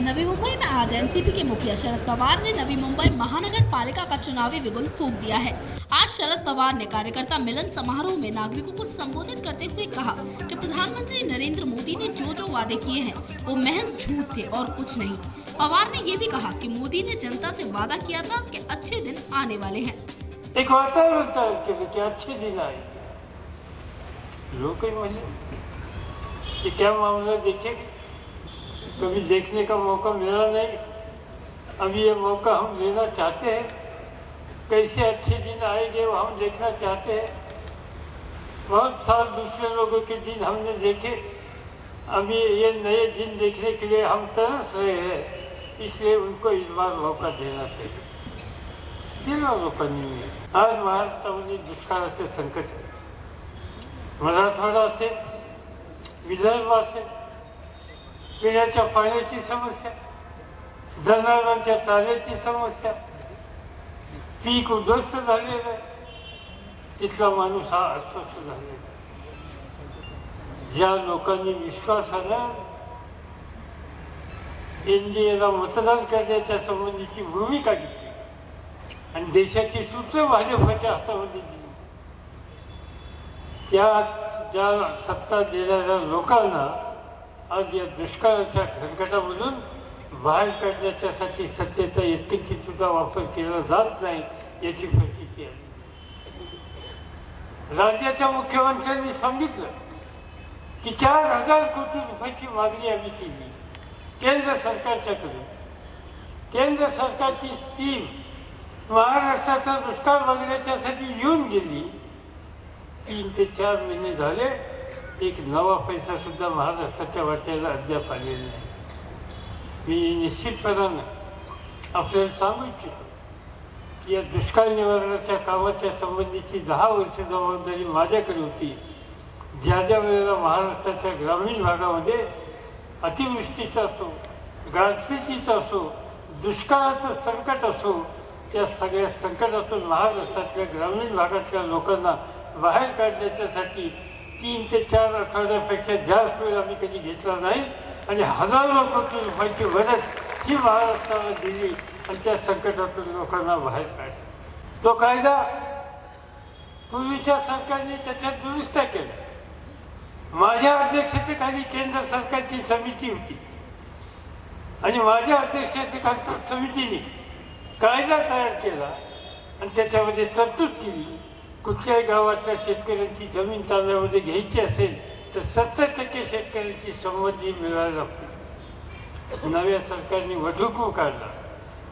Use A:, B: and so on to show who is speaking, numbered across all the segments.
A: नवी मुंबई में आज एनसीपी के मुखिया शरद पवार ने नवी मुंबई महानगर पालिका का चुनावी बिगुल फूंक दिया है। आज शरद पवार ने कार्यकर्ता मिलन समारोह में नागरिकों को संबोधित करते हुए कहा कि प्रधानमंत्री नरेंद्र मोदी ने जो वादे किए हैं वो महज झूठ थे और कुछ नहीं। पवार ने ये भी कहा कि मोदी ने जनता से वादा किया था कि अच्छे दिन आने वाले हैं।
B: एक वातावरण तैयार केलं की अच्छे दिन आए, लोग ये क्या मामला देखे, कभी देखने का मौका मिला नहीं। अभी ये मौका हम लेना चाहते हैं। कैसे अच्छे दिन आएंगे वो हम देखना चाहते हैं। बहुत साल दूसरे लोगों के दिन हमने देखे, अभी ये नए दिन देखने के लिए हम तरस रहे हैं। इसलिए उनको इस बार मौका देना चाहिए। दिला लोकांनी आज महाराष्ट्रामध्ये दुष्काळाचे संकट आहे। मराठवाडा असेल, विदर्भ असेल, पिण्याच्या पाण्याची समस्या, जनावरांच्या चाऱ्याची समस्या, पीक उद्ध्वस्त झालेलं आहे। तिथला माणूस हा अस्वस्थ झालेला आहे। ज्या लोकांनी विश्वासानं एनडीएला मतदान करण्याच्या संबंधीची भूमिका घेतली आणि देशाची सूत्र भाजपच्या हातामध्ये दिली, ज्या सत्ता देणाऱ्या लोकांना आज या दुष्काळाच्या संकटामधून बाहेर काढण्यासाठी सत्तेचा इतकिंचित सुद्धा वापर केला जात नाही याची परिस्थिती आहे। राज्याच्या मुख्यमंत्र्यांनी सांगितलं की 4000 कोटी रुपयाची मागणी आम्ही केली केंद्र सरकारच्याकडे। केंद्र सरकारची टीम महाराष्ट्राचा दुष्काळ बघण्यासाठी येऊन गेली। 3 ते 4 महिने झाले, एक नवा पैसा सुद्धा महाराष्ट्राच्या वाट्याला अद्याप आलेला नाही। मी निश्चितपणानं आपल्याला सांगू इच्छितो की या दुष्काळ निवारणाच्या कामाच्या संबंधीची 10 वर्ष जबाबदारी माझ्याकडे होती। ज्या वेळेला महाराष्ट्राच्या ग्रामीण भागामध्ये अतिवृष्टीचा असो, गारपिटीचा असो, दुष्काळाचं संकट असो, त्या सगळ्या संकटातून महाराष्ट्रातल्या ग्रामीण भागातल्या लोकांना बाहेर काढण्यासाठी 3 ते 4 आठवड्यापेक्षा जास्त वेळ आम्ही कधी घेतला नाही आणि हजारो कोटी रुपयाची मदत ही महाराष्ट्राला दिली आणि त्या संकटातून लोकांना बाहेर काढलं। तो कायदा पूर्वीच्या सरकारने त्याच्यात दुरुस्त्या केल्या। माझ्या अध्यक्षतेखाली केंद्र सरकारची समिती होती आणि माझ्या अध्यक्षतेखाली समितीने कायदा तयार केला आणि त्याच्यामध्ये तरतूद केली। कुठल्याही गावातल्या शेतकऱ्यांची जमीन ताब्यामध्ये घ्यायची असेल तर 70% शेतकऱ्यांची संमती मिळायला पाहिजे। नव्या सरकारने वटहुकूम काढला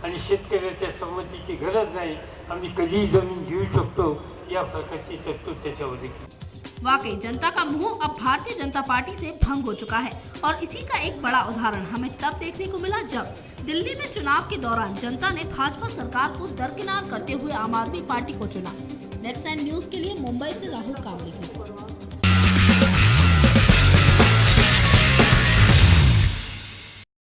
B: आणि शेतकऱ्याच्या संमतीची गरज नाही, आम्ही कधीही जमीन घेऊ शकतो या प्रकारची तरतूद त्याच्यामध्ये केली।
A: वाकई जनता का मुंह अब भारतीय जनता पार्टी से भंग हो चुका है और इसी का एक बड़ा उदाहरण हमें तब देखने को मिला जब दिल्ली में चुनाव के दौरान जनता ने भाजपा सरकार को दरकिनार करते हुए आम आदमी पार्टी को चुना। नेक्स्ट टाइम न्यूज के लिए मुंबई से राहुल कामरे।